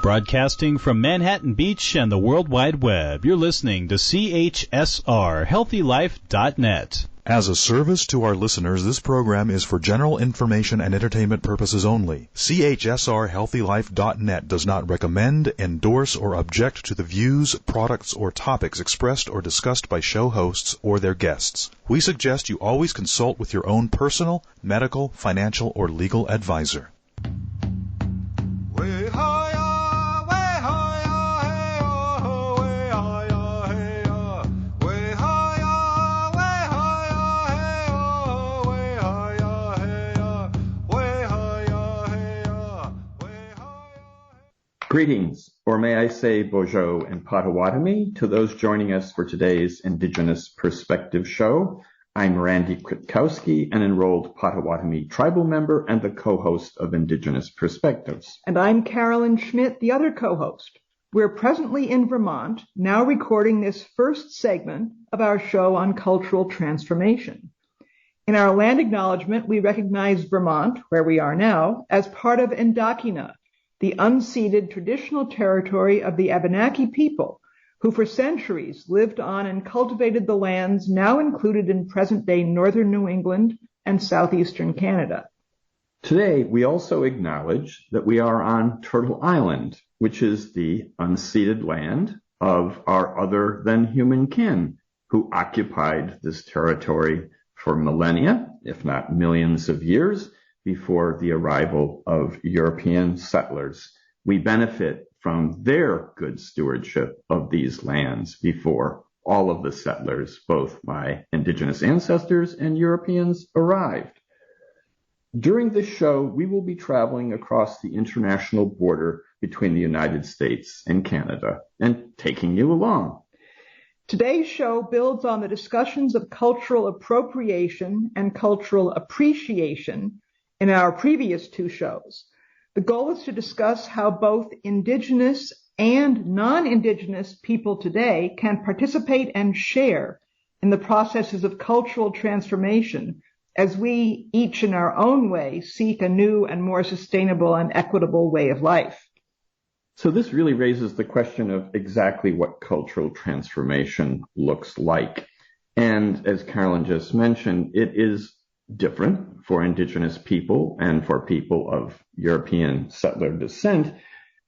Broadcasting from Manhattan Beach and the World Wide Web, you're listening to CHSR HealthyLife.net. As a service to our listeners, this program is for general information and entertainment purposes only. CHSR HealthyLife.net does not recommend, endorse, or object to the views, products, or topics expressed or discussed by show hosts or their guests. We suggest you always consult with your own personal, medical, financial, or legal advisor. Greetings, or may I say Bojo and Potawatomi, to those joining us for today's Indigenous Perspective Show. I'm Randy Kwiatkowski, an enrolled Potawatomi tribal member and the co-host of Indigenous Perspectives. And I'm Carolyn Schmidt, the other co-host. We're presently in Vermont, now recording this first segment of our show on cultural transformation. In our land acknowledgement, we recognize Vermont, where we are now, as part of Endakina, the unceded traditional territory of the Abenaki people, who for centuries lived on and cultivated the lands now included in present-day northern New England and southeastern Canada. Today, we also acknowledge that we are on Turtle Island, which is the unceded land of our other than human kin, who occupied this territory for millennia, if not millions of years, before the arrival of European settlers. We benefit from their good stewardship of these lands before all of the settlers, both my Indigenous ancestors and Europeans, arrived. During this show, we will be traveling across the international border between the United States and Canada and taking you along. Today's show builds on the discussions of cultural appropriation and cultural appreciation in our previous two shows. The goal is to discuss how both Indigenous and non-Indigenous people today can participate and share in the processes of cultural transformation as we, each in our own way, seek a new and more sustainable and equitable way of life. So this really raises the question of exactly what cultural transformation looks like. And as Carolyn just mentioned, it is different for Indigenous people and for people of European settler descent.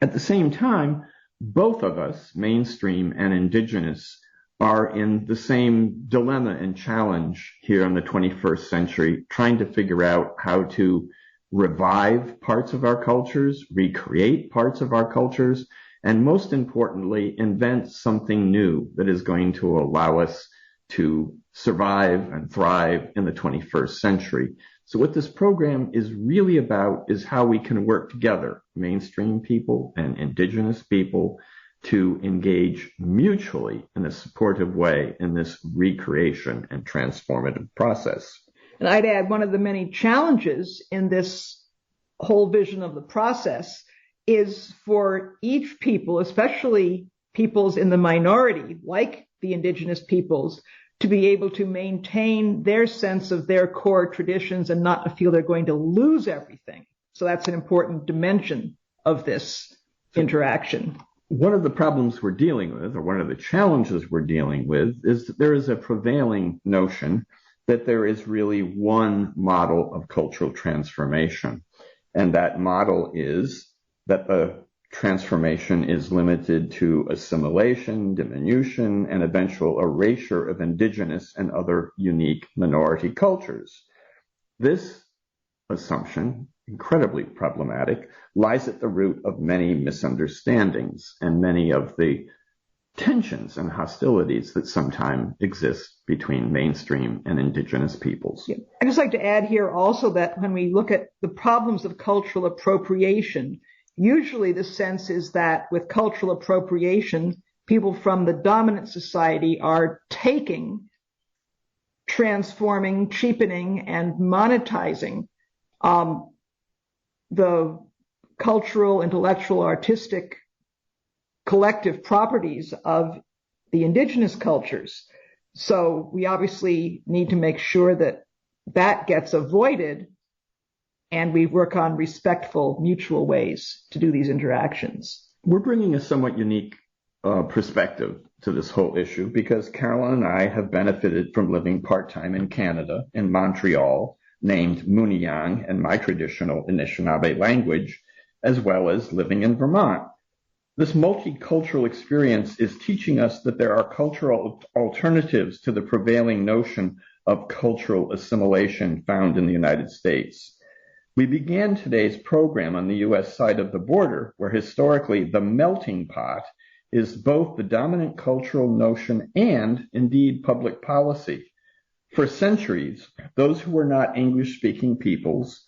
At the same time, both of us, mainstream and Indigenous, are in the same dilemma and challenge here in the 21st century, trying to figure out how to revive parts of our cultures, recreate parts of our cultures, and most importantly, invent something new that is going to allow us to survive and thrive in the 21st century. So what this program is really about is how we can work together, mainstream people and Indigenous people, to engage mutually in a supportive way in this recreation and transformative process. And I'd add one of the many challenges in this whole vision of the process is for each people, especially peoples in the minority, like the Indigenous peoples, to be able to maintain their sense of their core traditions and not to feel they're going to lose everything. So that's an important dimension of this interaction. One of the problems we're dealing with, or one of the challenges we're dealing with, is that there is a prevailing notion that there is really one model of cultural transformation. And that model is that the transformation is limited to assimilation, diminution, and eventual erasure of Indigenous and other unique minority cultures. This assumption, incredibly problematic, lies at the root of many misunderstandings and many of the tensions and hostilities that sometimes exist between mainstream and Indigenous peoples. Yeah. I'd just like to add here also that when we look at the problems of cultural appropriation, usually the sense is that with cultural appropriation, people from the dominant society are taking, transforming, cheapening, and monetizing the cultural, intellectual, artistic, collective properties of the Indigenous cultures. So we obviously need to make sure that that gets avoided and we work on respectful, mutual ways to do these interactions. We're bringing a somewhat unique perspective to this whole issue because Carolyn and I have benefited from living part-time in Canada, in Montreal, named Muniyang and my traditional Anishinaabe language, as well as living in Vermont. This multicultural experience is teaching us that there are cultural alternatives to the prevailing notion of cultural assimilation found in the United States. We began today's program on the U.S. side of the border, where historically the melting pot is both the dominant cultural notion and, indeed, public policy. For centuries, those who were not English-speaking peoples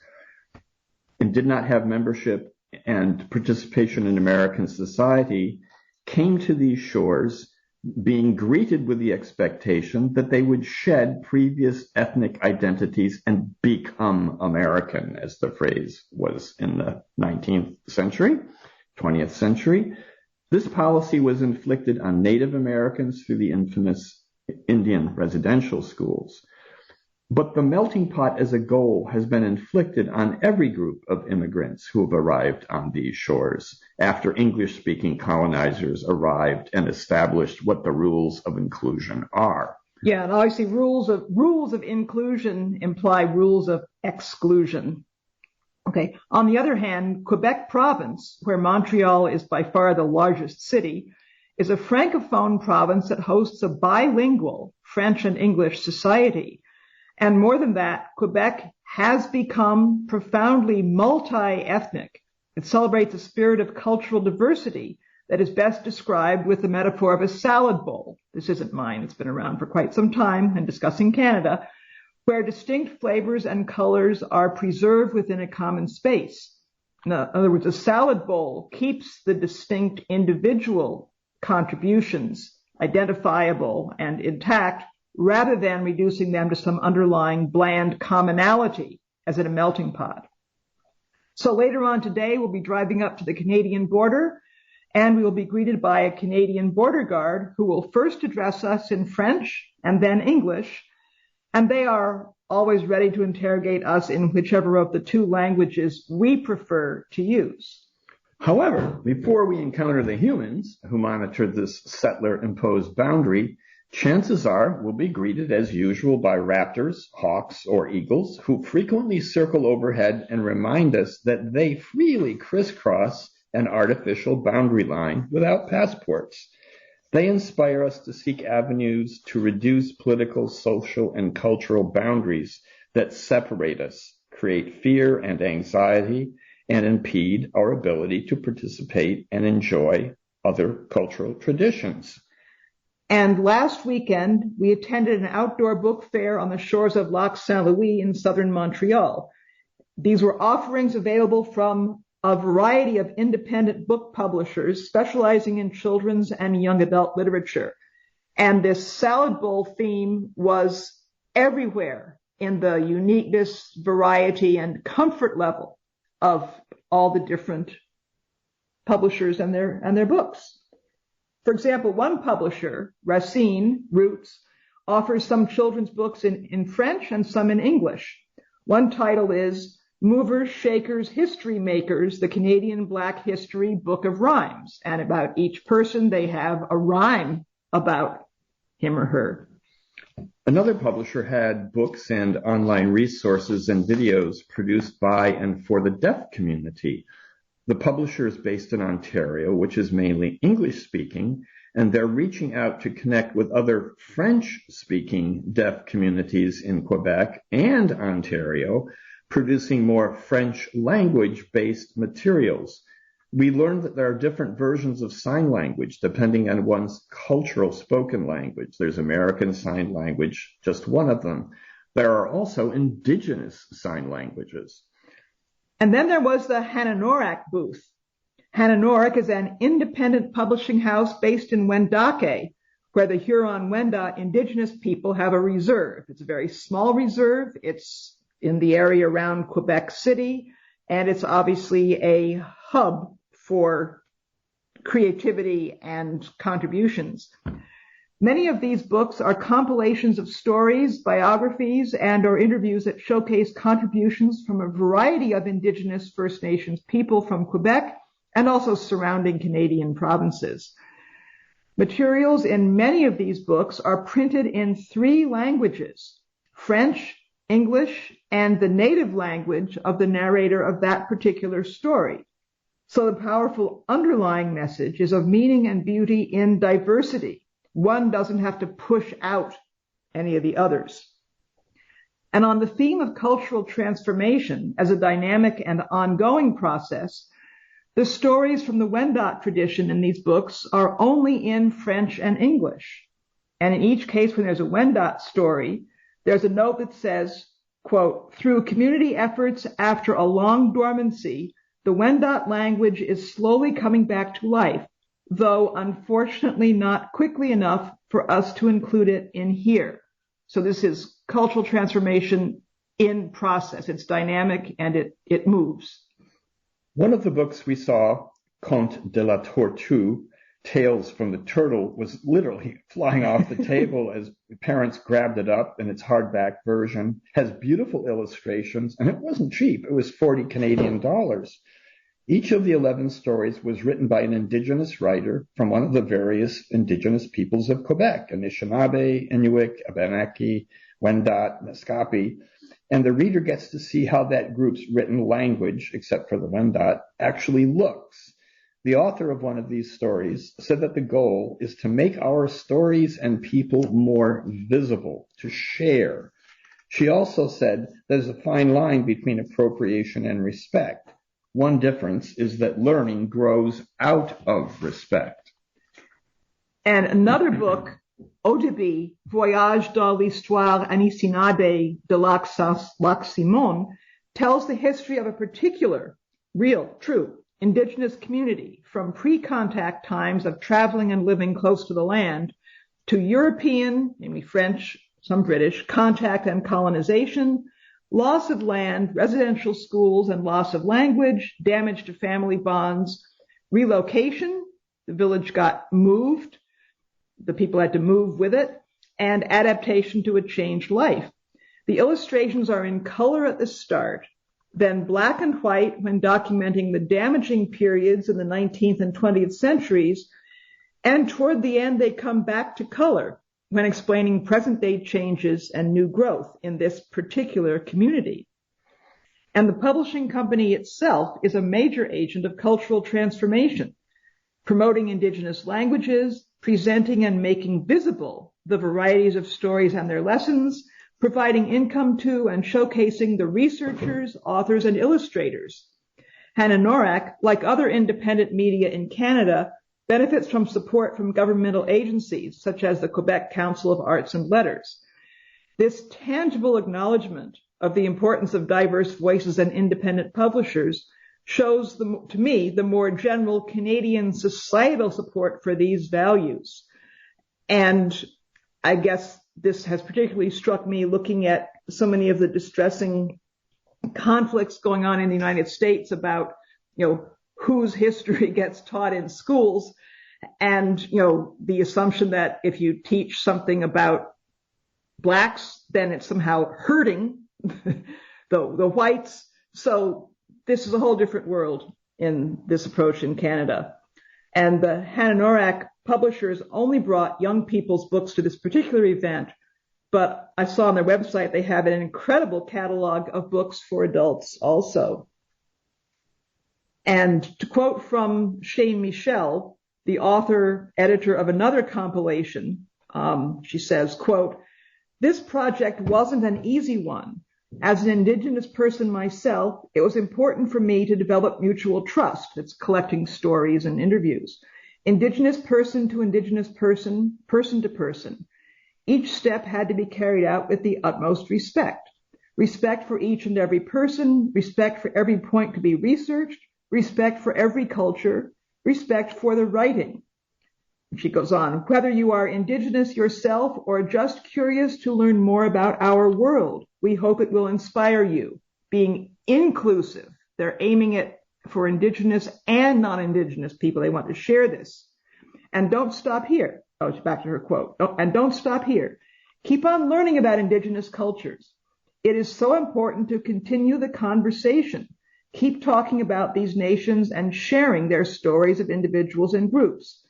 and did not have membership and participation in American society came to these shores being greeted with the expectation that they would shed previous ethnic identities and become American, as the phrase was in the 19th century, 20th century. This policy was inflicted on Native Americans through the infamous Indian residential schools. But the melting pot as a goal has been inflicted on every group of immigrants who have arrived on these shores after English-speaking colonizers arrived and established what the rules of inclusion are. Yeah, and obviously rules of inclusion imply rules of exclusion. Okay. On the other hand, Quebec province, where Montreal is by far the largest city, is a francophone province that hosts a bilingual French and English society. And more than that, Quebec has become profoundly multi-ethnic. It celebrates a spirit of cultural diversity that is best described with the metaphor of a salad bowl. This isn't mine. It's been around for quite some time and discussing Canada, where distinct flavors and colors are preserved within a common space. In other words, a salad bowl keeps the distinct individual contributions identifiable and intact, rather than reducing them to some underlying bland commonality, as in a melting pot. So later on today, we'll be driving up to the Canadian border, and we will be greeted by a Canadian border guard who will first address us in French and then English, and they are always ready to interrogate us in whichever of the two languages we prefer to use. However, before we encounter the humans who monitor this settler-imposed boundary, chances are we'll be greeted as usual by raptors, hawks, or eagles who frequently circle overhead and remind us that they freely crisscross an artificial boundary line without passports. They inspire us to seek avenues to reduce political, social, and cultural boundaries that separate us, create fear and anxiety, and impede our ability to participate and enjoy other cultural traditions. And last weekend, we attended an outdoor book fair on the shores of Lac Saint-Louis in southern Montreal. These were offerings available from a variety of independent book publishers specializing in children's and young adult literature. And this salad bowl theme was everywhere in the uniqueness, variety, and comfort level of all the different publishers and their books. For example, one publisher, Racine Roots, offers some children's books in French and some in English. One title is Movers, Shakers, History Makers, the Canadian Black History Book of Rhymes. And about each person, they have a rhyme about him or her. Another publisher had books and online resources and videos produced by and for the deaf community. The publisher is based in Ontario, which is mainly English-speaking, and they're reaching out to connect with other French-speaking deaf communities in Quebec and Ontario, producing more French language-based materials. We learned that there are different versions of sign language depending on one's cultural spoken language. There's American Sign Language, just one of them. There are also Indigenous sign languages. And then there was the Hananorak booth. Hananorak is an independent publishing house based in Wendake, where the Huron-Wendat Indigenous people have a reserve. It's a very small reserve. It's in the area around Quebec City, and it's obviously a hub for creativity and contributions. Many of these books are compilations of stories, biographies, and or interviews that showcase contributions from a variety of Indigenous First Nations people from Quebec and also surrounding Canadian provinces. Materials in many of these books are printed in 3 languages: French, English, and the native language of the narrator of that particular story. So the powerful underlying message is of meaning and beauty in diversity. One doesn't have to push out any of the others. And on the theme of cultural transformation as a dynamic and ongoing process, the stories from the Wendat tradition in these books are only in French and English. And in each case, when there's a Wendat story, there's a note that says, quote, "Through community efforts after a long dormancy, the Wendat language is slowly coming back to life, though unfortunately not quickly enough for us to include it in here." So this is cultural transformation in process. It's dynamic and it moves. One of the books we saw, Conte de la Tortue, Tales from the Turtle, was literally flying off the table as parents grabbed it up in its hardback version. Has beautiful illustrations, and it wasn't cheap. It was 40 Canadian dollars. Each of the 11 stories was written by an Indigenous writer from one of the various Indigenous peoples of Quebec: Anishinaabe, Inuit, Abenaki, Wendat, Naskapi. And the reader gets to see how that group's written language, except for the Wendat, actually looks. The author of one of these stories said that the goal is to make our stories and people more visible, to share. She also said there's a fine line between appropriation and respect. One difference is that learning grows out of respect. And another book, Odebi, Voyage dans l'histoire Anishinaabe de Lac-Simon, tells the history of a particular, real, true, Indigenous community from pre-contact times of traveling and living close to the land to European, namely French, some British, contact and colonization, loss of land, residential schools and loss of language, damage to family bonds, relocation, the village got moved, the people had to move with it, and adaptation to a changed life. The illustrations are in color at the start, then black and white when documenting the damaging periods in the 19th and 20th centuries, and toward the end they come back to color when explaining present-day changes and new growth in this particular community. And the publishing company itself is a major agent of cultural transformation, promoting Indigenous languages, presenting and making visible the varieties of stories and their lessons, providing income to and showcasing the researchers, authors, and illustrators. Hananorak, like other independent media in Canada, benefits from support from governmental agencies, such as the Quebec Council of Arts and Letters. This tangible acknowledgement of the importance of diverse voices and independent publishers shows, to me, the more general Canadian societal support for these values. And I guess this has particularly struck me looking at so many of the distressing conflicts going on in the United States about, whose history gets taught in schools, and, the assumption that if you teach something about blacks, then it's somehow hurting the whites. So this is a whole different world in this approach in Canada. And the Hananorak publishers only brought young people's books to this particular event, but I saw on their website they have an incredible catalog of books for adults also. And to quote from Shane Michel, the author, editor of another compilation, she says, quote, "This project wasn't an easy one. As an Indigenous person myself, it was important for me to develop mutual trust." It's collecting stories and interviews. Indigenous person to Indigenous person, person to person. Each step had to be carried out with the utmost respect. Respect for each and every person, respect for every point to be researched, respect for every culture, respect for the writing. She goes on, "Whether you are Indigenous yourself or just curious to learn more about our world, we hope it will inspire you." Being inclusive, they're aiming it for Indigenous and non-Indigenous people. They want to share this. And don't stop here. Oh, back to her quote. Oh, and don't stop here. Keep on learning about Indigenous cultures. It is so important to continue the conversation. keep talking about these nations and sharing their stories of individuals and groups.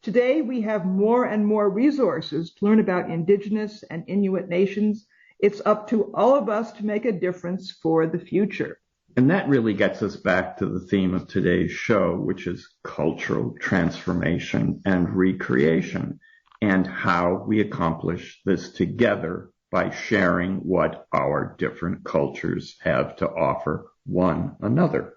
Today, we have more and more resources to learn about Indigenous and Inuit nations. It's up to all of us to make a difference for the future. And that really gets us back to the theme of today's show, which is cultural transformation and recreation, and how we accomplish this together by sharing what our different cultures have to offer one another.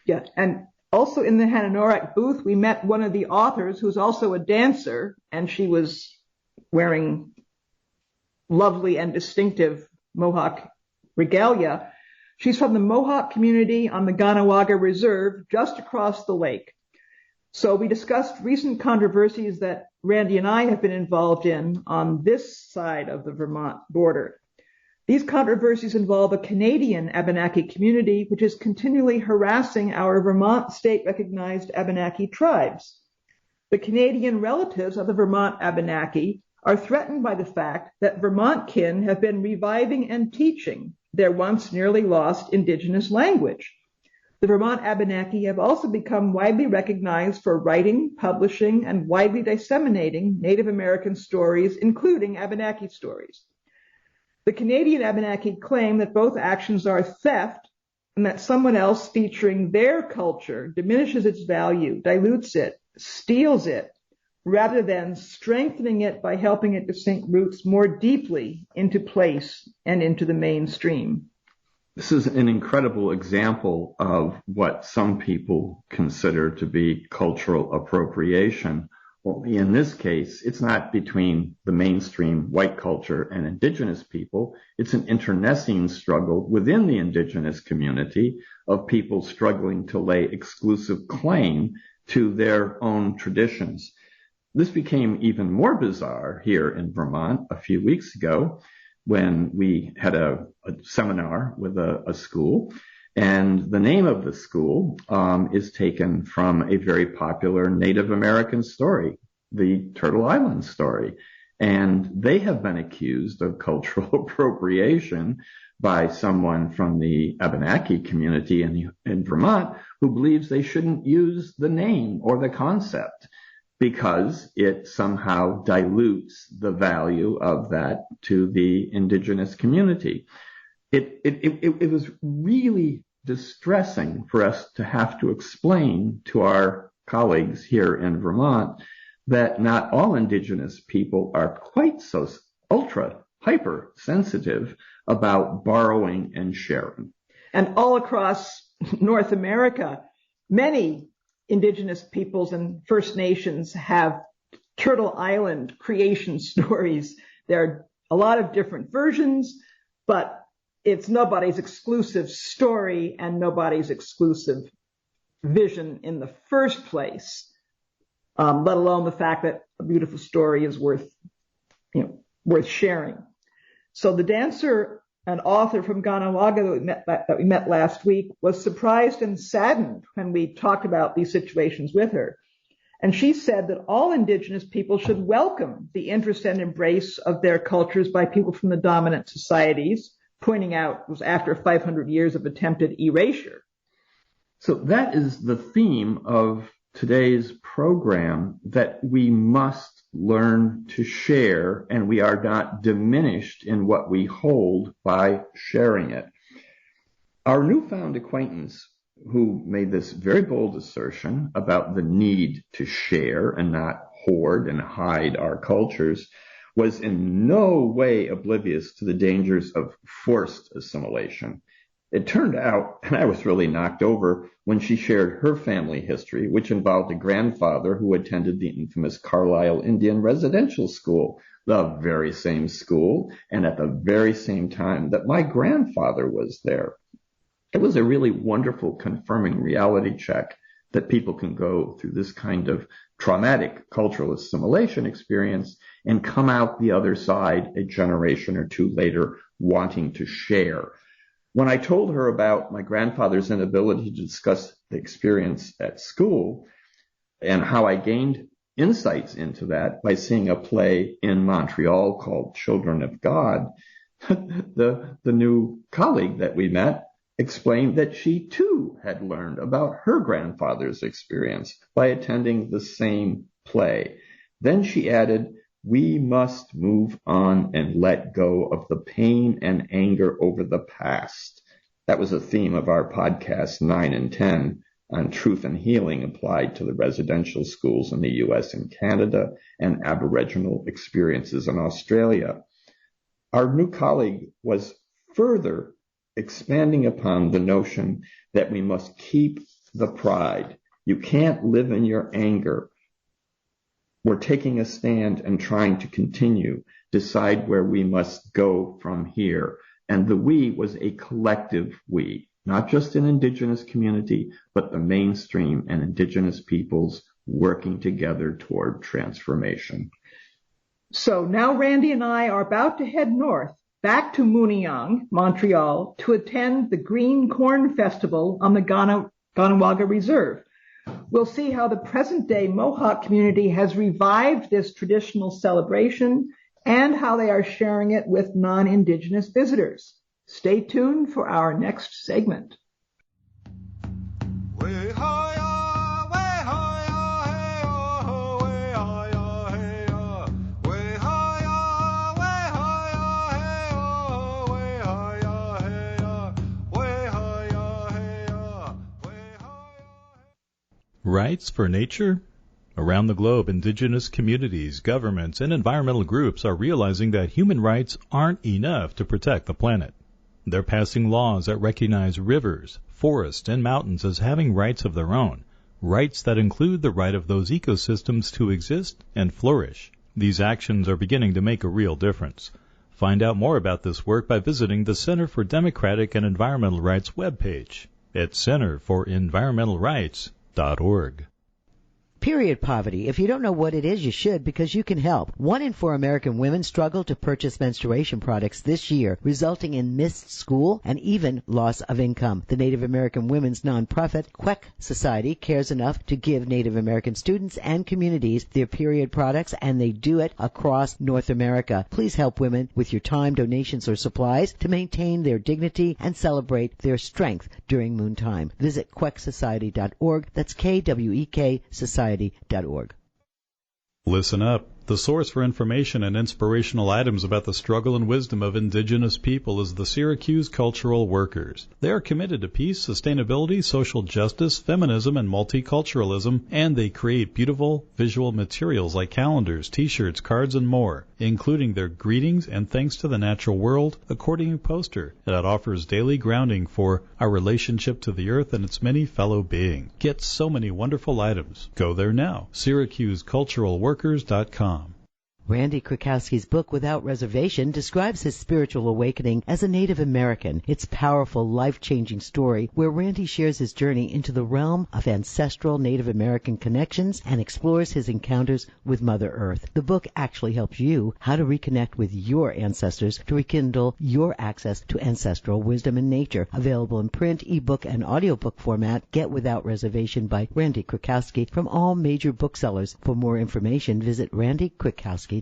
Yeah, and also in the Hananorak booth, we met one of the authors who's also a dancer, and she was wearing lovely and distinctive Mohawk regalia. She's from the Mohawk community on the Ganawaga Reserve, just across the lake. So we discussed recent controversies that Randy and I have been involved in on this side of the Vermont border. These controversies involve a Canadian Abenaki community, which is continually harassing our Vermont state-recognized Abenaki tribes. The Canadian relatives of the Vermont Abenaki are threatened by the fact that Vermont kin have been reviving and teaching their once nearly lost Indigenous language. The Vermont Abenaki have also become widely recognized for writing, publishing, and widely disseminating Native American stories, including Abenaki stories. The Canadian Abenaki claim that both actions are theft and that someone else featuring their culture diminishes its value, dilutes it, steals it, rather than strengthening it by helping it to sink roots more deeply into place and into the mainstream. This is an incredible example of what some people consider to be cultural appropriation. Only in this case, it's not between the mainstream white culture and Indigenous people. It's an internecine struggle within the Indigenous community of people struggling to lay exclusive claim to their own traditions. This became even more bizarre here in Vermont a few weeks ago when we had a seminar with a school. And the name of the school is taken from a very popular Native American story, the Turtle Island story. And they have been accused of cultural appropriation by someone from the Abenaki community in Vermont who believes they shouldn't use the name or the concept because it somehow dilutes the value of that to the Indigenous community. It was really distressing for us to have to explain to our colleagues here in Vermont that not all Indigenous people are quite so ultra hyper sensitive about borrowing and sharing. And all across North America, many Indigenous peoples and First Nations have Turtle Island creation stories. There are a lot of different versions, but it's nobody's exclusive story and nobody's exclusive vision in the first place, let alone the fact that a beautiful story is worth sharing. So the dancer and author from Ganawaga that we met last week was surprised and saddened when we talked about these situations with her. And she said that all Indigenous people should welcome the interest and embrace of their cultures by people from the dominant societies, pointing out it was after 500 years of attempted erasure. So that is the theme of today's program, that we must learn to share, and we are not diminished in what we hold by sharing it. Our newfound acquaintance, who made this very bold assertion about the need to share and not hoard and hide our cultures, was in no way oblivious to the dangers of forced assimilation. It turned out, and I was really knocked over when she shared her family history, which involved a grandfather who attended the infamous Carlisle Indian Residential School, the very same school, and at the very same time that my grandfather was there. It was a really wonderful, confirming reality check that people can go through this kind of traumatic cultural assimilation experience and come out the other side a generation or two later wanting to share. When I told her about my grandfather's inability to discuss the experience at school and how I gained insights into that by seeing a play in Montreal called Children of God, the new colleague that we met explained that she too had learned about her grandfather's experience by attending the same play. Then she added, "We must move on and let go of the pain and anger over the past." That was a theme of our podcast 9 and 10 on truth and healing applied to the residential schools in the US and Canada and Aboriginal experiences in Australia. Our new colleague was further expanding upon the notion that we must keep the pride. You can't live in your anger. We're taking a stand and trying to continue, decide where we must go from here. And the we was a collective we, not just an Indigenous community, but the mainstream and Indigenous peoples working together toward transformation. So now Randy and I are about to head north, back to Mooniyang, Montreal, to attend the Green Corn Festival on the Ganawagga Reserve. We'll see how the present-day Mohawk community has revived this traditional celebration and how they are sharing it with non-Indigenous visitors. Stay tuned for our next segment. Rights for nature? Around the globe, Indigenous communities, governments, and environmental groups are realizing that human rights aren't enough to protect the planet. They're passing laws that recognize rivers, forests, and mountains as having rights of their own, rights that include the right of those ecosystems to exist and flourish. These actions are beginning to make a real difference. Find out more about this work by visiting the Center for Democratic and Environmental Rights webpage at centerforenvironmentalrights.org. Period poverty. If you don't know what it is, you should, because you can help. 1 in 4 American women struggle to purchase menstruation products this year, resulting in missed school and even loss of income. The Native American women's nonprofit, Queck Society, cares enough to give Native American students and communities their period products, and they do it across North America. Please help women with your time, donations, or supplies to maintain their dignity and celebrate their strength during moontime. Visit quecksociety.org. That's KWEK Society.org. Listen up. The source for information and inspirational items about the struggle and wisdom of Indigenous people is the Syracuse Cultural Workers. They are committed to peace, sustainability, social justice, feminism, and multiculturalism, and they create beautiful visual materials like calendars, t-shirts, cards, and more, including their greetings and thanks to the natural world accordion poster that offers daily grounding for our relationship to the earth and its many fellow beings. Get so many wonderful items. Go there now. SyracuseCulturalWorkers.com. Randy Krakowski's book, Without Reservation, describes his spiritual awakening as a Native American. It's a powerful, life-changing story where Randy shares his journey into the realm of ancestral Native American connections and explores his encounters with Mother Earth. The book actually helps you how to reconnect with your ancestors to rekindle your access to ancestral wisdom and nature. Available in print, ebook, and audiobook format. Get Without Reservation by Randy Krakowski from all major booksellers. For more information, visit randykrakowski.com.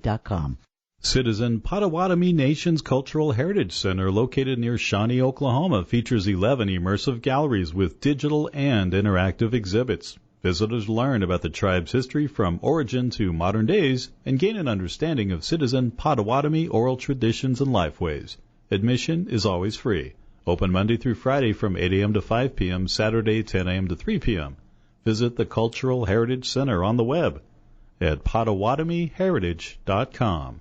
Citizen Potawatomi Nation's Cultural Heritage Center, located near Shawnee, Oklahoma, features 11 immersive galleries with digital and interactive exhibits. Visitors learn about the tribe's history from origin to modern days and gain an understanding of Citizen Potawatomi oral traditions and lifeways. Admission is always free. Open Monday through Friday from 8 a.m. to 5 p.m., Saturday 10 a.m. to 3 p.m. Visit the Cultural Heritage Center on the web at PotawatomiHeritage.com.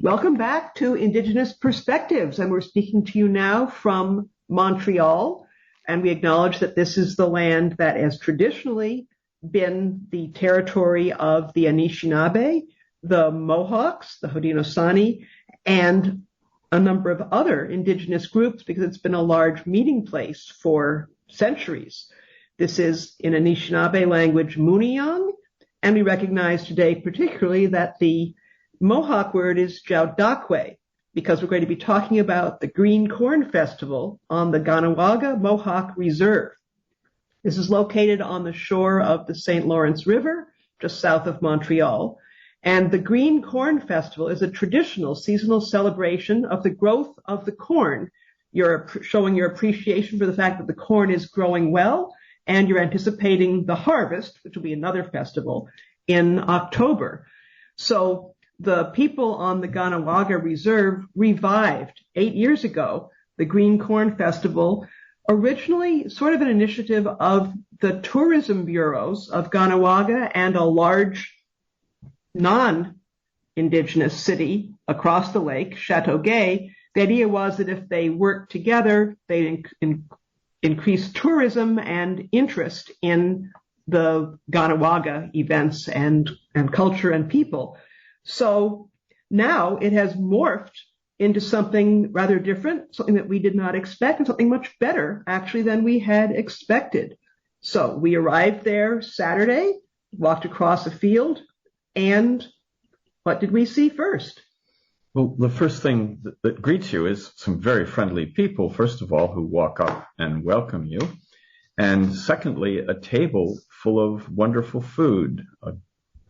Welcome back to Indigenous Perspectives, and we're speaking to you now from Montreal. And we acknowledge that this is the land that has traditionally been the territory of the Anishinaabe, the Mohawks, the Haudenosaunee, and a number of other indigenous groups, because it's been a large meeting place for centuries. This is, in Anishinaabe language, Mooniyang, and we recognize today particularly that the Mohawk word is Jaudakwe, because we're going to be talking about the Green Corn Festival on the Ganawaga Mohawk Reserve. This is located on the shore of the St. Lawrence River, just south of Montreal. And the Green Corn Festival is a traditional seasonal celebration of the growth of the corn. You're showing your appreciation for the fact that the corn is growing well, and you're anticipating the harvest, which will be another festival, in October. So the people on the Ganawaga Reserve revived 8 years ago the Green Corn Festival, originally sort of an initiative of the tourism bureaus of Ganawaga and a large non-Indigenous city across the lake, Chateauguay. The idea was that if they worked together, they'd increase tourism and interest in the Ganawaga events and culture and people. So now it has morphed into something rather different, something that we did not expect, and something much better, actually, than we had expected. So we arrived there Saturday, walked across a field, and what did we see first? Well, the first thing that greets you is some very friendly people, first of all, who walk up and welcome you. And secondly, a table full of wonderful food, a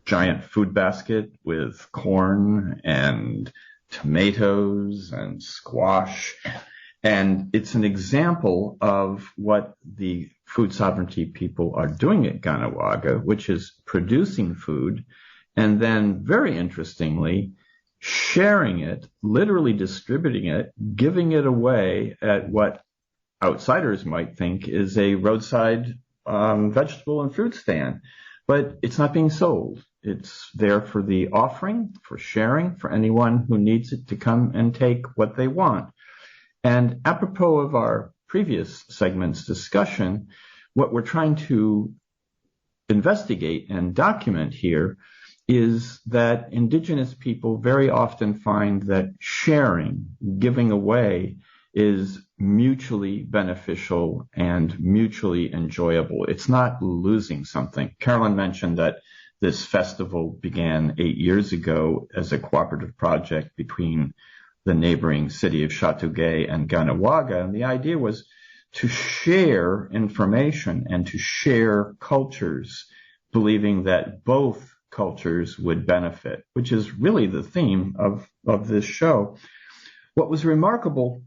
giant food basket with corn and tomatoes and squash. And it's an example of what the food sovereignty people are doing at Ganawaga, which is producing food and then, very interestingly, sharing it, literally distributing it, giving it away at what outsiders might think is a roadside vegetable and fruit stand. But it's not being sold. It's there for the offering, for sharing, for anyone who needs it to come and take what they want. And apropos of our previous segment's discussion, what we're trying to investigate and document here is that Indigenous people very often find that sharing, giving away, is mutually beneficial and mutually enjoyable. It's not losing something. Carolyn mentioned that this festival began 8 years ago as a cooperative project between the neighboring city of Chateauguay and Ganawaga, and the idea was to share information and to share cultures, believing that both cultures would benefit, which is really the theme of this show. What was remarkable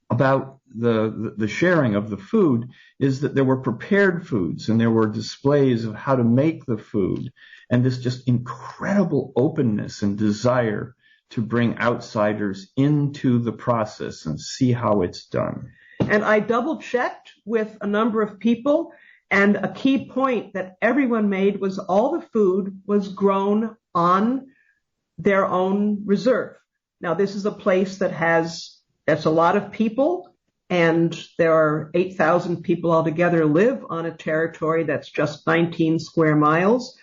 about the sharing of the food is that there were prepared foods and there were displays of how to make the food, and this just incredible openness and desire to bring outsiders into the process and see how it's done. And I double checked with a number of people, and a key point that everyone made was all the food was grown on their own reserve. Now, this is a place that's a lot of people, and there are 8,000 people altogether live on a territory that's just 19 square miles.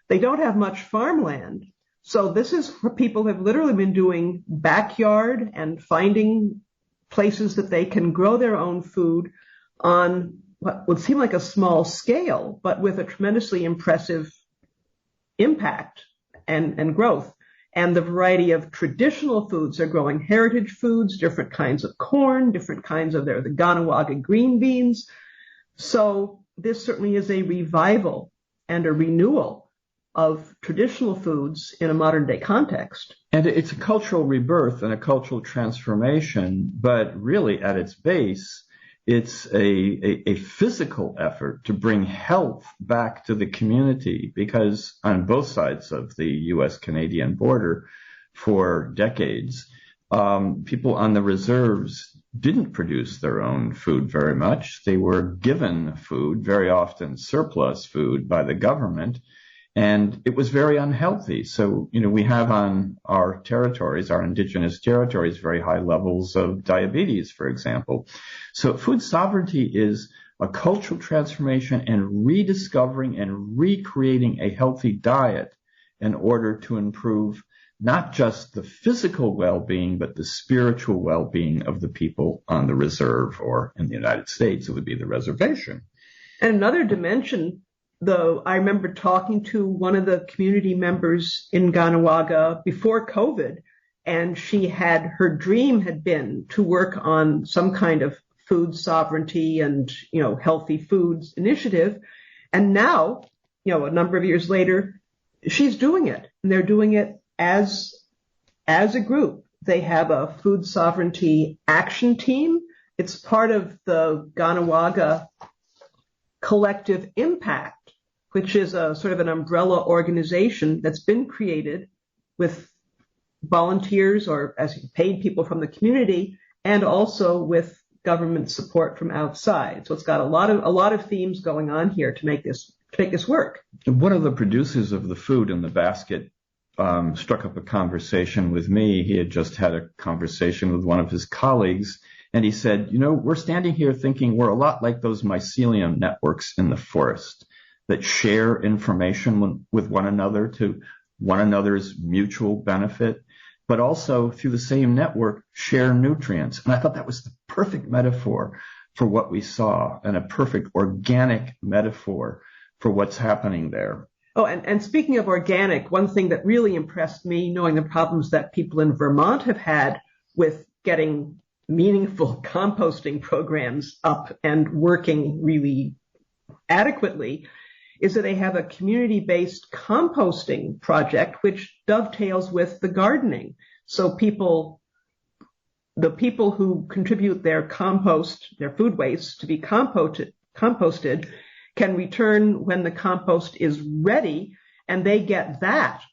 They don't have much farmland. So this is where people have literally been doing backyard and finding places that they can grow their own food on what would seem like a small scale, but with a tremendously impressive impact and growth. And the variety of traditional foods, they're growing heritage foods, different kinds of corn, different kinds of the Ganawaga green beans. So this certainly is a revival and a renewal of traditional foods in a modern day context. And it's a cultural rebirth and a cultural transformation, but really at its base, it's a physical effort to bring health back to the community, because on both sides of the U.S.-Canadian border for decades, people on the reserves didn't produce their own food very much. They were given food, very often surplus food, by the government, and it was very unhealthy. So, we have on our territories, our Indigenous territories, very high levels of diabetes, for example. So food sovereignty is a cultural transformation and rediscovering and recreating a healthy diet in order to improve not just the physical well-being, but the spiritual well-being of the people on the reserve, or in the United States, it would be the reservation. And another dimension, though, I remember talking to one of the community members in Ganawaga before COVID, and her dream had been to work on some kind of food sovereignty and, healthy foods initiative. And now, a number of years later, she's doing it, and they're doing it as a group. They have a food sovereignty action team. It's part of the Ganawaga Collective Impact, which is a sort of an umbrella organization that's been created with volunteers or as paid people from the community, and also with government support from outside. So it's got a lot of themes going on here to make this work. One of the producers of the food in the basket struck up a conversation with me. He had just had a conversation with one of his colleagues, and he said, we're standing here thinking we're a lot like those mycelium networks in the forest that share information with one another to one another's mutual benefit, but also through the same network share nutrients. And I thought that was the perfect metaphor for what we saw, and a perfect organic metaphor for what's happening there. Oh, and speaking of organic, one thing that really impressed me, knowing the problems that people in Vermont have had with getting meaningful composting programs up and working really adequately, is that they have a community-based composting project which dovetails with the gardening. So the people who contribute their food waste to be composted can return when the compost is ready, and they get that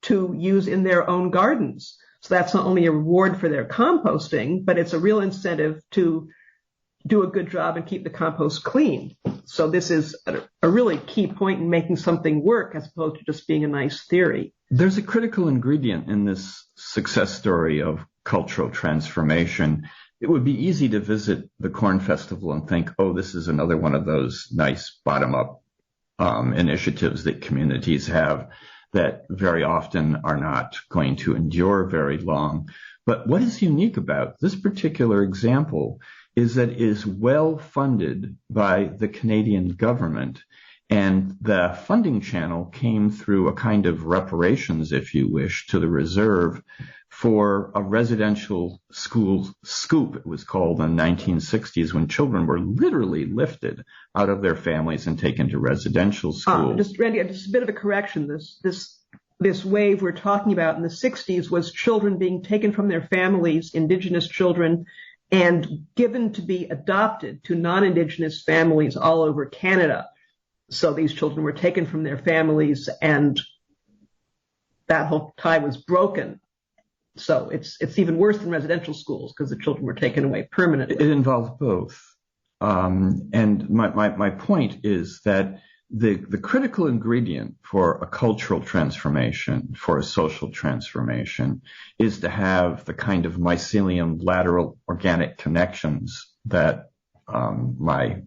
to use in their own gardens. So that's not only a reward for their composting, but it's a real incentive to do a good job and keep the compost clean. So this is a really key point in making something work as opposed to just being a nice theory. There's a critical ingredient in this success story of cultural transformation. It would be easy to visit the Corn Festival and think, oh, this is another one of those nice bottom-up initiatives that communities have that very often are not going to endure very long. But what is unique about this particular example is that it is well funded by the Canadian government, and the funding channel came through a kind of reparations, if you wish, to the reserve for a residential school scoop, it was called, in the 1960s, when children were literally lifted out of their families and taken to residential schools. Randy, just a bit of a correction. This wave we're talking about in the 60s was children being taken from their families, Indigenous children, and given to be adopted to non-Indigenous families all over Canada. So these children were taken from their families, and that whole tie was broken. So it's even worse than residential schools because the children were taken away permanently. It involved both. And my point is that the critical ingredient for a cultural transformation, for a social transformation, is to have the kind of mycelium lateral organic connections that my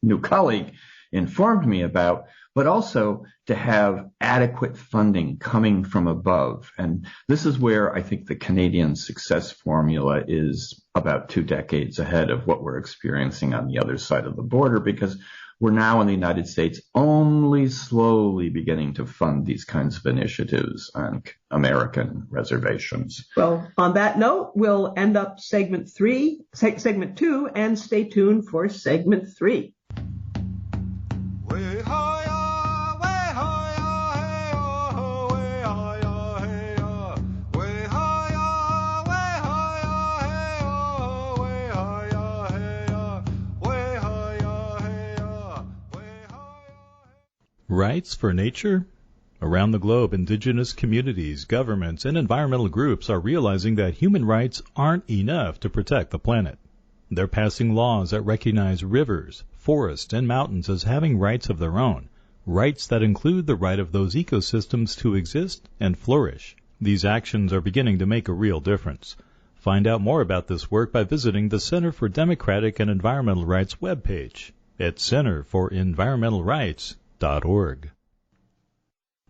new colleague informed me about, but also to have adequate funding coming from above. And this is where I think the Canadian success formula is about 2 decades ahead of what we're experiencing on the other side of the border, because we're now in the United States only slowly beginning to fund these kinds of initiatives on American reservations. Well, on that note, we'll end up segment 2, and stay tuned for segment 3. Rights for nature? Around the globe, indigenous communities, governments, and environmental groups are realizing that human rights aren't enough to protect the planet. They're passing laws that recognize rivers, forests, and mountains as having rights of their own, rights that include the right of those ecosystems to exist and flourish. These actions are beginning to make a real difference. Find out more about this work by visiting the Center for Democratic and Environmental Rights webpage at centerforenvironmentalrights.org.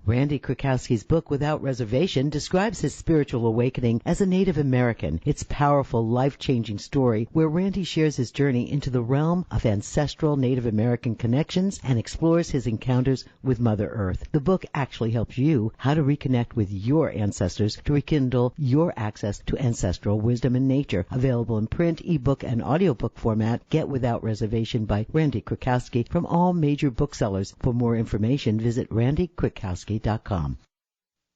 Randy Krakowski's book, Without Reservation, describes his spiritual awakening as a Native American. It's a powerful, life-changing story where Randy shares his journey into the realm of ancestral Native American connections and explores his encounters with Mother Earth. The book actually helps you how to reconnect with your ancestors to rekindle your access to ancestral wisdom and nature. Available in print, ebook, and audiobook format. Get Without Reservation by Randy Krakowski from all major booksellers. For more information, visit randykrakowski.com.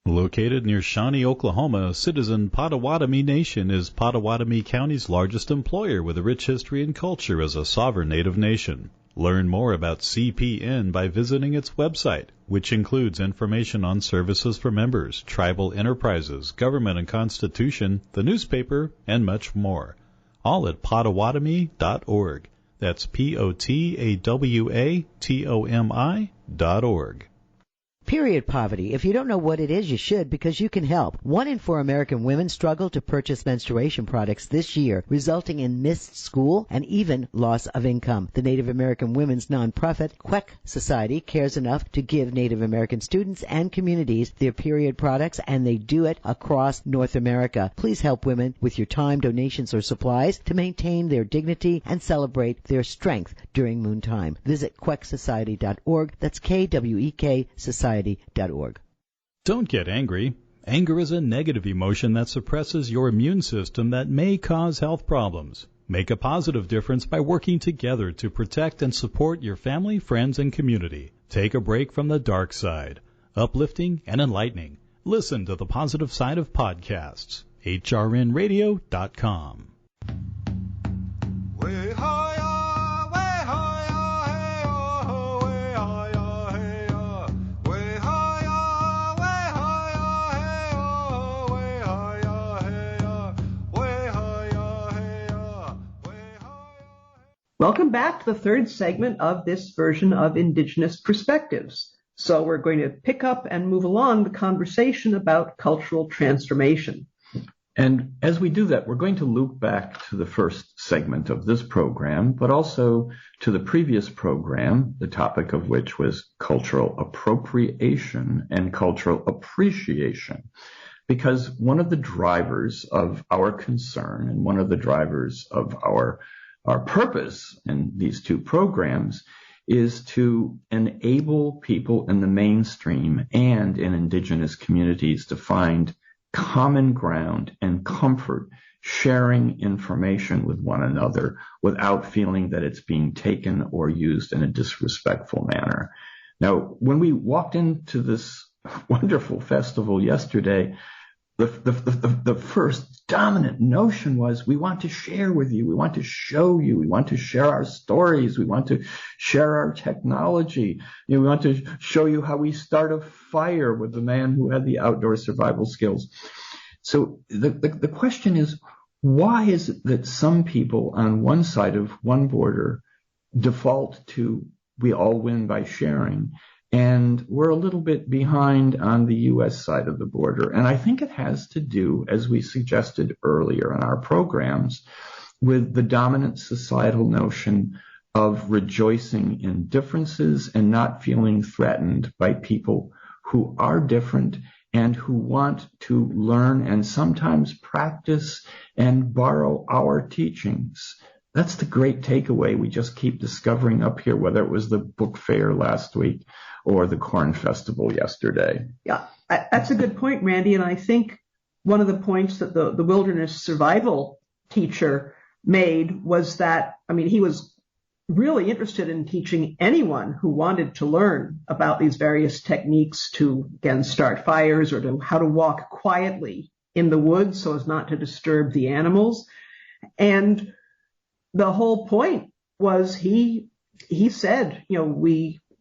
Located near Shawnee, Oklahoma, Citizen Potawatomi Nation is Potawatomi County's largest employer with a rich history and culture as a sovereign Native nation. Learn more about CPN by visiting its website, which includes information on services for members, tribal enterprises, government and constitution, the newspaper, and much more. All at Potawatomi.org. That's POTAWATOMI.org. Period poverty. If you don't know what it is, you should, because you can help. 1 in 4 American women struggle to purchase menstruation products this year, resulting in missed school and even loss of income. The Native American women's nonprofit, Queck Society, cares enough to give Native American students and communities their period products, and they do it across North America. Please help women with your time, donations, or supplies to maintain their dignity and celebrate their strength during moontime. Visit quecksociety.org. That's KWEK Society. Don't get angry. Anger is a negative emotion that suppresses your immune system that may cause health problems. Make a positive difference by working together to protect and support your family, friends, and community. Take a break from the dark side. Uplifting and enlightening. Listen to the positive side of podcasts. hrnradio.com. Welcome back to the third segment of this version of Indigenous Perspectives. So we're going to pick up and move along the conversation about cultural transformation. And as we do that, we're going to loop back to the first segment of this program, but also to the previous program, the topic of which was cultural appropriation and cultural appreciation. Because one of the drivers of our concern and one of the drivers of our purpose in these two programs is to enable people in the mainstream and in Indigenous communities to find common ground and comfort sharing information with one another without feeling that it's being taken or used in a disrespectful manner. Now, when we walked into this wonderful festival yesterday, the first dominant notion was we want to share with you, we want to show you, we want to share our stories, we want to share our technology, we want to show you how we start a fire with the man who had the outdoor survival skills. So the question is, why is it that some people on one side of one border default to we all win by sharing, and we're a little bit behind on the U.S. side of the border? And I think it has to do, as we suggested earlier in our programs, with the dominant societal notion of rejoicing in differences and not feeling threatened by people who are different and who want to learn and sometimes practice and borrow our teachings. That's the great takeaway we just keep discovering up here, whether it was the book fair last week or the corn festival yesterday. Yeah, that's a good point, Randy. And I think one of the points that the wilderness survival teacher made was that, he was really interested in teaching anyone who wanted to learn about these various techniques to, again, start fires or to how to walk quietly in the woods so as not to disturb the animals. And the whole point was he said,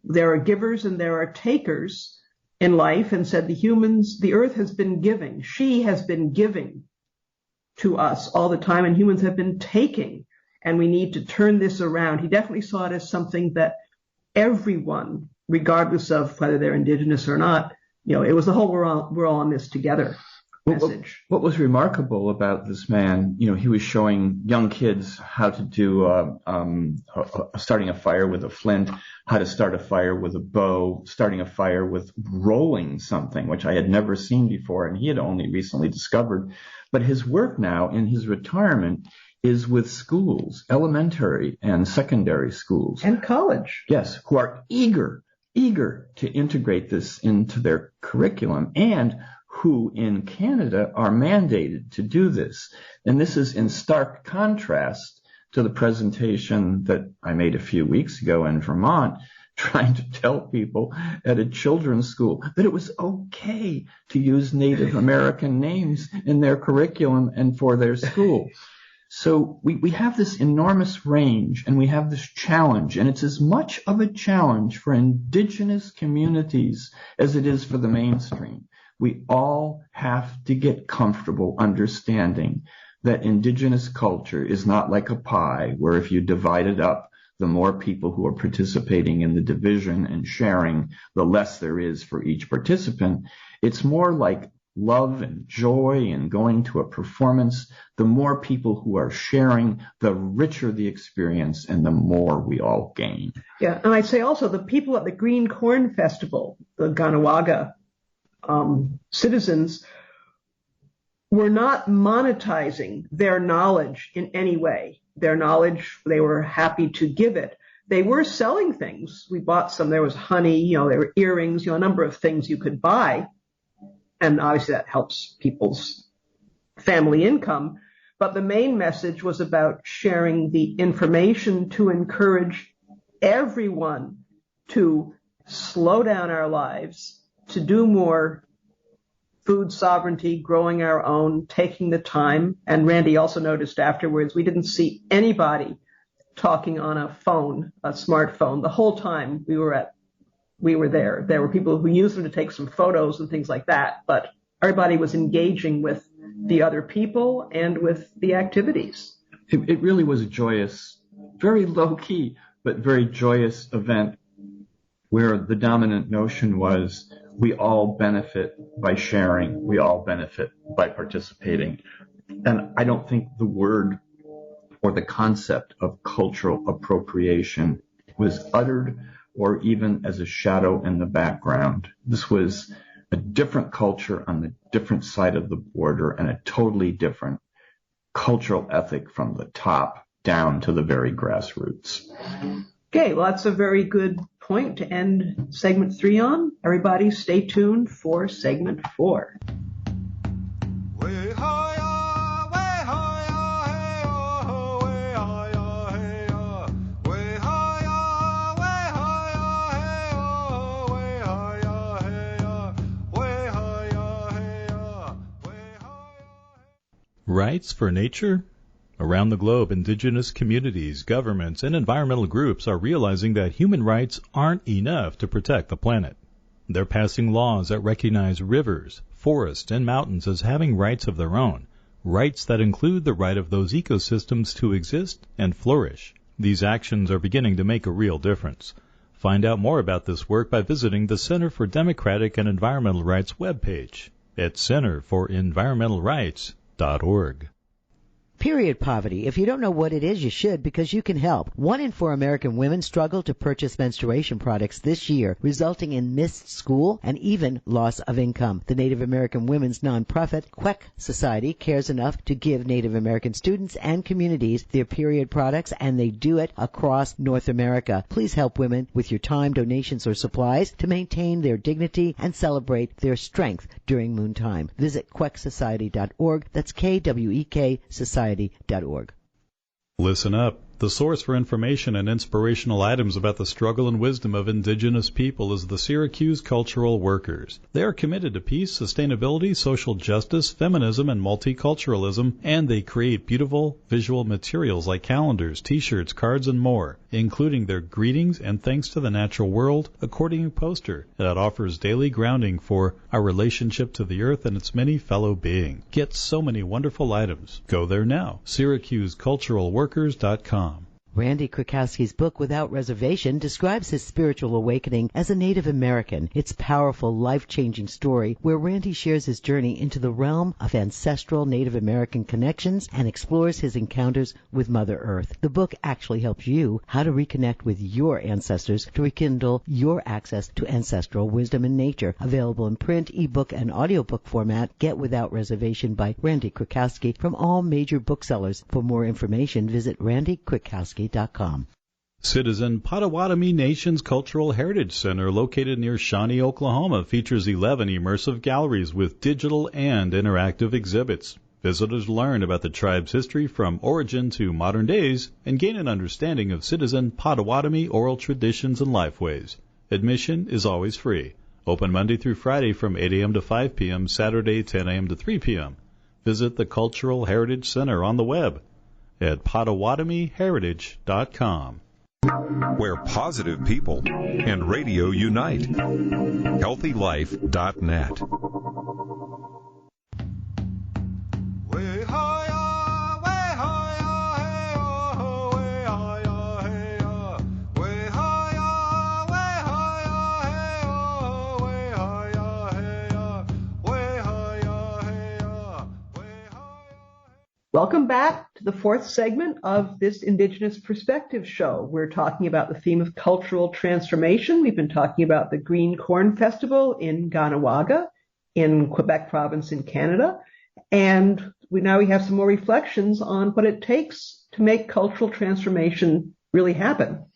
there are givers and there are takers in life, and said the earth has been giving. She has been giving to us all the time, and humans have been taking, and we need to turn this around. He definitely saw it as something that everyone, regardless of whether they're Indigenous or not, it was the whole we're all in this together. message. What was remarkable about this man, he was showing young kids how to do starting a fire with a flint, how to start a fire with a bow, starting a fire with rolling something, which I had never seen before, and he had only recently discovered. But his work now in his retirement is with schools, elementary and secondary schools. And college. Yes, who are eager to integrate this into their curriculum, and who in Canada are mandated to do this. And this is in stark contrast to the presentation that I made a few weeks ago in Vermont, trying to tell people at a children's school that it was okay to use Native American names in their curriculum and for their school. So we have this enormous range, and we have this challenge, and it's as much of a challenge for Indigenous communities as it is for the mainstream. We all have to get comfortable understanding that Indigenous culture is not like a pie, where if you divide it up, the more people who are participating in the division and sharing, the less there is for each participant. It's more like love and joy and going to a performance. The more people who are sharing, the richer the experience and the more we all gain. Yeah, and I'd say also the people at the Green Corn Festival, the Ganawaga citizens, were not monetizing their knowledge in any way. Their knowledge, they were happy to give it. They were selling things. We bought some. There was honey, there were earrings, a number of things you could buy. And obviously that helps people's family income. But the main message was about sharing the information to encourage everyone to slow down our lives, to do more food sovereignty, growing our own, taking the time. And Randy also noticed afterwards, we didn't see anybody talking on a phone, a smartphone, the whole time we were there. There were people who used them to take some photos and things like that, but everybody was engaging with the other people and with the activities. It really was a joyous, very low key, but very joyous event where the dominant notion was we all benefit by sharing, we all benefit by participating. And I don't think the word or the concept of cultural appropriation was uttered or even as a shadow in the background. This was a different culture on the different side of the border and a totally different cultural ethic from the top down to the very grassroots. Okay, well, that's a very good point to end segment 3 on. Everybody stay tuned for segment 4. Rights for nature? Around the globe, Indigenous communities, governments, and environmental groups are realizing that human rights aren't enough to protect the planet. They're passing laws that recognize rivers, forests, and mountains as having rights of their own, rights that include the right of those ecosystems to exist and flourish. These actions are beginning to make a real difference. Find out more about this work by visiting the Center for Democratic and Environmental Rights webpage at centerforenvironmentalrights.org. Period poverty. If you don't know what it is, you should, because you can help. 1 in 4 American women struggle to purchase menstruation products this year, resulting in missed school and even loss of income. The Native American women's nonprofit, Queck Society, cares enough to give Native American students and communities their period products, and they do it across North America. Please help women with your time, donations, or supplies to maintain their dignity and celebrate their strength during moon time. Visit quecksociety.org. That's KWEK Society.org. Listen up. The source for information and inspirational items about the struggle and wisdom of Indigenous people is the Syracuse Cultural Workers. They are committed to peace, sustainability, social justice, feminism, and multiculturalism, and they create beautiful visual materials like calendars, t-shirts, cards, and more, including their greetings and thanks to the natural world accordion poster that offers daily grounding for our relationship to the earth and its many fellow beings. Get so many wonderful items. Go there now. SyracuseCulturalWorkers.com. Randy Krakowski's book, Without Reservation, describes his spiritual awakening as a Native American. It's a powerful, life-changing story where Randy shares his journey into the realm of ancestral Native American connections and explores his encounters with Mother Earth. The book actually helps you how to reconnect with your ancestors to rekindle your access to ancestral wisdom and nature. Available in print, ebook, and audiobook format. Get Without Reservation by Randy Krakowski from all major booksellers. For more information, visit randykrakowski.com. Citizen Potawatomi Nation's Cultural Heritage Center, located near Shawnee, Oklahoma, features 11 immersive galleries with digital and interactive exhibits. Visitors learn about the tribe's history from origin to modern days and gain an understanding of Citizen Potawatomi oral traditions and lifeways. Admission is always free. Open Monday through Friday from 8 a.m. to 5 p.m., Saturday 10 a.m. to 3 p.m. Visit the Cultural Heritage Center on the web at PotawatomiHeritage.com. Where positive people and radio unite. HealthyLife.net. Welcome back to the fourth segment of this Indigenous Perspective show. We're talking about the theme of cultural transformation. We've been talking about the Green Corn Festival in Ganawaga in Quebec province in Canada. And we have some more reflections on what it takes to make cultural transformation really happen.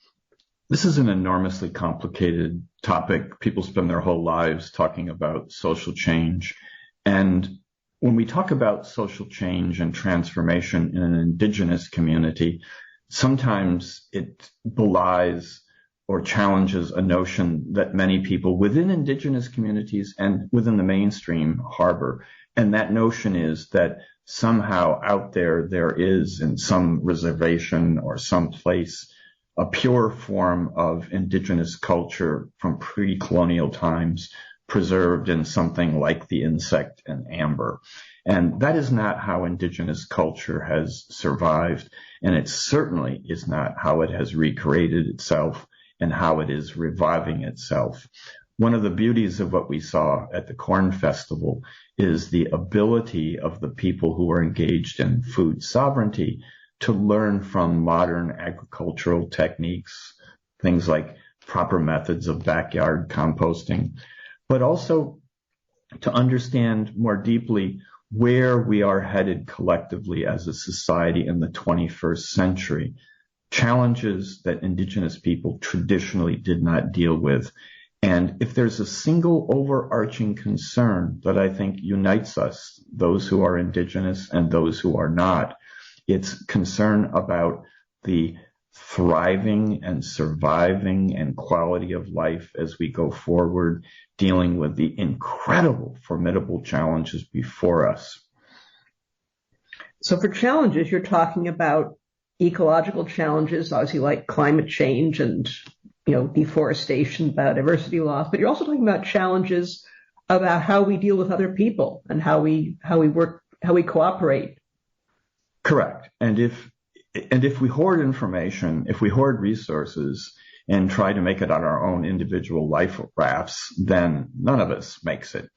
This is an enormously complicated topic. People spend their whole lives talking about social change. And when we talk about social change and transformation in an Indigenous community, sometimes it belies or challenges a notion that many people within Indigenous communities and within the mainstream harbor. And that notion is that somehow out there is in some reservation or some place a pure form of Indigenous culture from pre-colonial times preserved in something like the insect and amber. And that is not how Indigenous culture has survived, and it certainly is not how it has recreated itself and how it is reviving itself. One of the beauties of what we saw at the Corn Festival is the ability of the people who are engaged in food sovereignty to learn from modern agricultural techniques, things like proper methods of backyard composting, but also to understand more deeply where we are headed collectively as a society in the 21st century, challenges that Indigenous people traditionally did not deal with. And if there's a single overarching concern that I think unites us, those who are Indigenous and those who are not, it's concern about the thriving and surviving and quality of life as we go forward, dealing with the incredible, formidable challenges before us. So for challenges, you're talking about ecological challenges, obviously like climate change and, deforestation, biodiversity loss, but you're also talking about challenges about how we deal with other people and how we work, how we cooperate. Correct. And if we hoard information, if we hoard resources and try to make it on our own individual life rafts, then none of us makes it.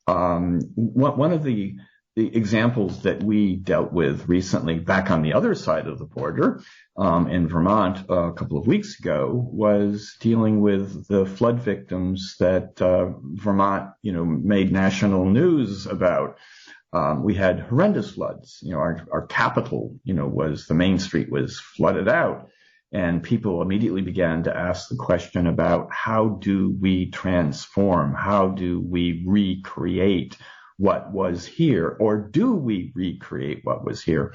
One of the examples that we dealt with recently back on the other side of the border in Vermont a couple of weeks ago was dealing with the flood victims that Vermont, made national news about. We had horrendous floods. Our capital, was the main street was flooded out, and people immediately began to ask the question about how do we transform? How do we recreate what was here, or do we recreate what was here?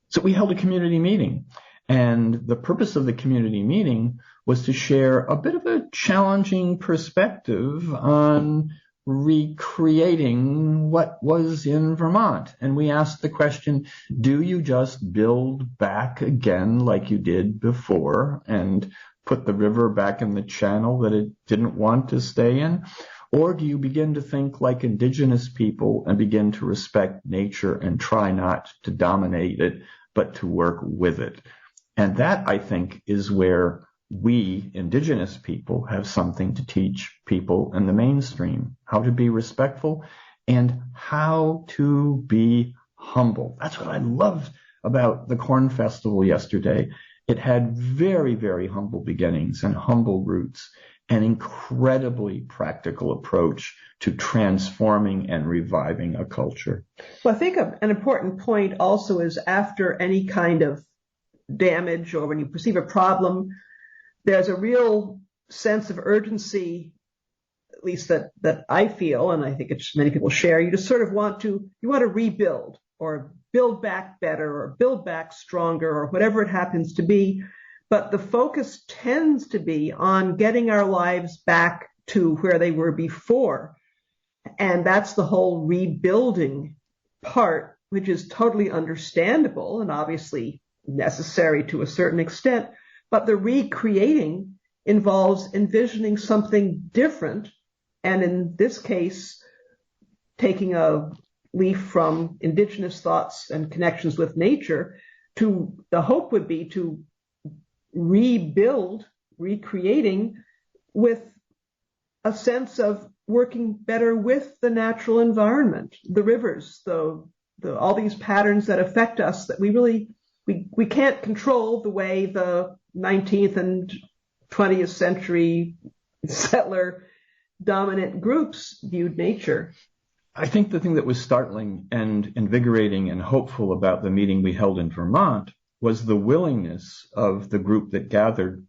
So we held a community meeting, and the purpose of the community meeting was to share a bit of a challenging perspective on recreating what was in Vermont. And we asked the question, do you just build back again like you did before and put the river back in the channel that it didn't want to stay in? Or do you begin to think like Indigenous people and begin to respect nature and try not to dominate it, but to work with it? And that, I think, is where we, Indigenous people, have something to teach people in the mainstream, how to be respectful and how to be humble. That's what I loved about the Corn Festival yesterday. It had very, very humble beginnings and humble roots, an incredibly practical approach to transforming and reviving a culture. Well, I think an important point also is after any kind of damage or when you perceive a problem, there's a real sense of urgency, at least that I feel, and I think it's many people share. You just sort of want to rebuild or build back better or build back stronger or whatever it happens to be. But the focus tends to be on getting our lives back to where they were before. And that's the whole rebuilding part, which is totally understandable and obviously necessary to a certain extent. But the recreating involves envisioning something different. And in this case, taking a leaf from Indigenous thoughts and connections with nature, the hope would be to rebuild, recreating with a sense of working better with the natural environment, the rivers, all these patterns that affect us that we can't control the way the 19th and 20th century settler dominant groups viewed nature. I think the thing that was startling and invigorating and hopeful about the meeting we held in Vermont was the willingness of the group that gathered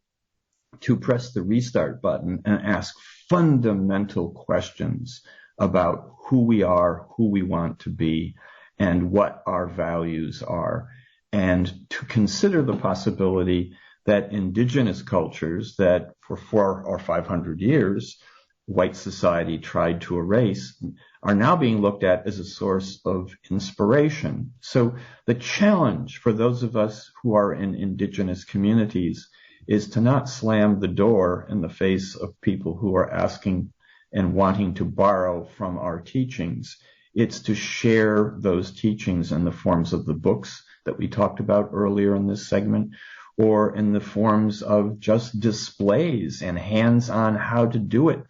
to press the restart button and ask fundamental questions about who we are, who we want to be, and what our values are, and to consider the possibility that Indigenous cultures that for 400 or 500 years white society tried to erase are now being looked at as a source of inspiration. So the challenge for those of us who are in Indigenous communities is to not slam the door in the face of people who are asking and wanting to borrow from our teachings. It's to share those teachings in the forms of the books that we talked about earlier in this segment, or in the forms of just displays and hands-on how to do it.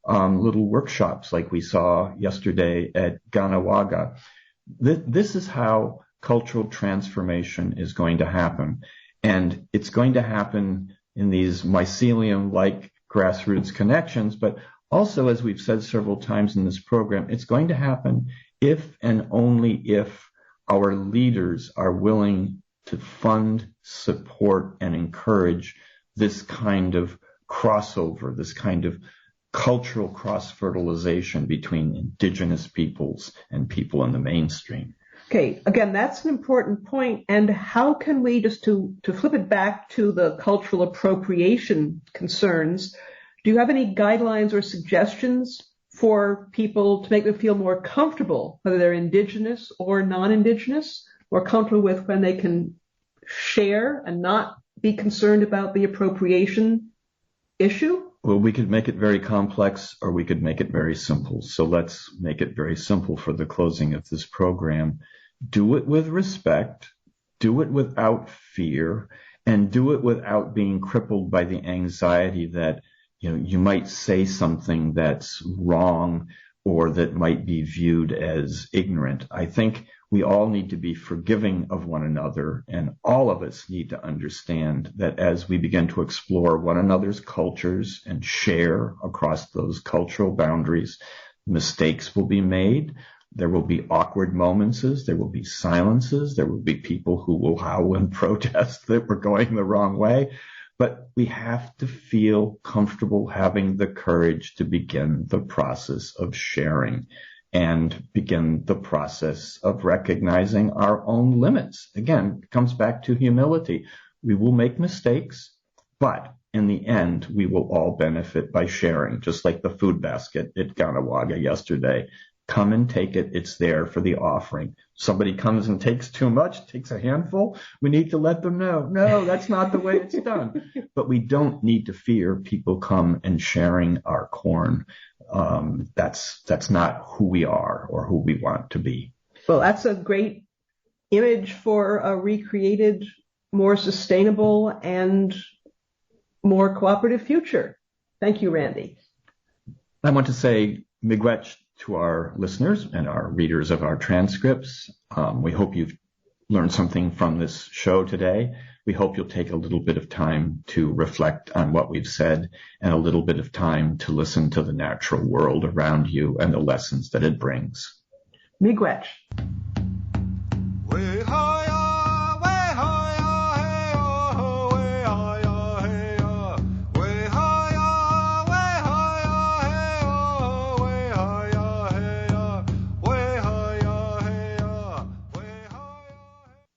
Little workshops like we saw yesterday at Ganawaga. This is how cultural transformation is going to happen. And it's going to happen in these mycelium-like grassroots connections, but also, as we've said several times in this program, it's going to happen if and only if our leaders are willing to fund, support, and encourage this kind of crossover, this kind of cultural cross-fertilization between Indigenous peoples and people in the mainstream. Okay, again, that's an important point. And how can we, just to flip it back to the cultural appropriation concerns, do you have any guidelines or suggestions for people to make them feel more comfortable, whether they're Indigenous or non-Indigenous, more comfortable with when they can share and not be concerned about the appropriation issue? Well, we could make it very complex or we could make it very simple. So let's make it very simple for the closing of this program. Do it with respect, do it without fear, and do it without being crippled by the anxiety that, you might say something that's wrong or that might be viewed as ignorant. I think we all need to be forgiving of one another, and all of us need to understand that as we begin to explore one another's cultures and share across those cultural boundaries, mistakes will be made. There will be awkward moments. There will be silences. There will be people who will howl and protest that we're going the wrong way. But we have to feel comfortable having the courage to begin the process of sharing and begin the process of recognizing our own limits. Again, it comes back to humility. We will make mistakes, but in the end, we will all benefit by sharing, just like the food basket at Ganawaga yesterday. Come and take it. It's there for the offering. Somebody comes and takes too much, takes a handful. We need to let them know. No, that's not the way it's done. But we don't need to fear people come and sharing our corn. That's not who we are or who we want to be. Well, that's a great image for a recreated more sustainable and more cooperative future. Thank you, Randy. I want to say miigwech to our listeners and our readers of our transcripts. We hope you've learned something from this show today. We hope you'll take a little bit of time to reflect on what we've said and a little bit of time to listen to the natural world around you and the lessons that it brings. Miigwech.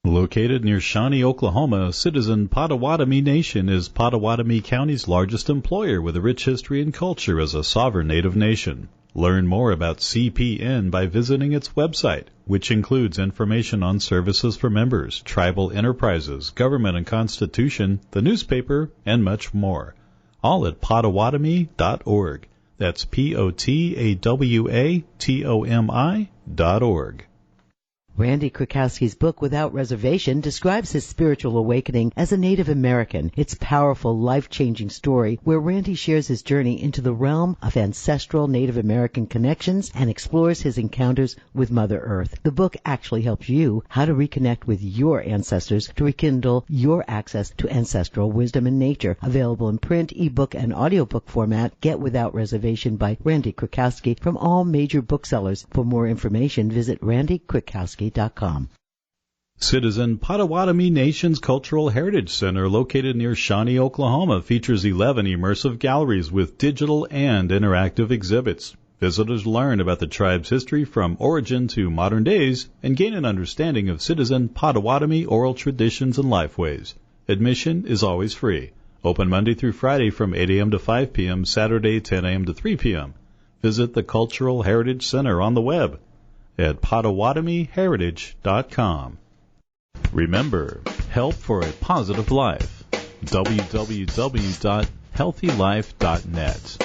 Located near Shawnee, Oklahoma, Citizen Potawatomi Nation is Potawatomi County's largest employer with a rich history and culture as a sovereign Native nation. Learn more about CPN by visiting its website, which includes information on services for members, tribal enterprises, government and constitution, the newspaper, and much more. All at Potawatomi.org. That's Potawatomi.org. Randy Krakowski's book, Without Reservation, describes his spiritual awakening as a Native American. It's a powerful, life-changing story where Randy shares his journey into the realm of ancestral Native American connections and explores his encounters with Mother Earth. The book actually helps you how to reconnect with your ancestors to rekindle your access to ancestral wisdom and nature. Available in print, ebook, and audiobook format. Get Without Reservation by Randy Krakowski from all major booksellers. For more information, visit randykrakowski.com. Citizen Potawatomi Nation's Cultural Heritage Center, located near Shawnee, Oklahoma, features 11 immersive galleries with digital and interactive exhibits. Visitors learn about the tribe's history from origin to modern days and gain an understanding of Citizen Potawatomi oral traditions and lifeways. Admission is always free. Open Monday through Friday from 8 a.m. to 5 p.m., Saturday 10 a.m. to 3 p.m. Visit the Cultural Heritage Center on the web at PotawatomiHeritage.com. Remember, help for a positive life. www.healthylife.net.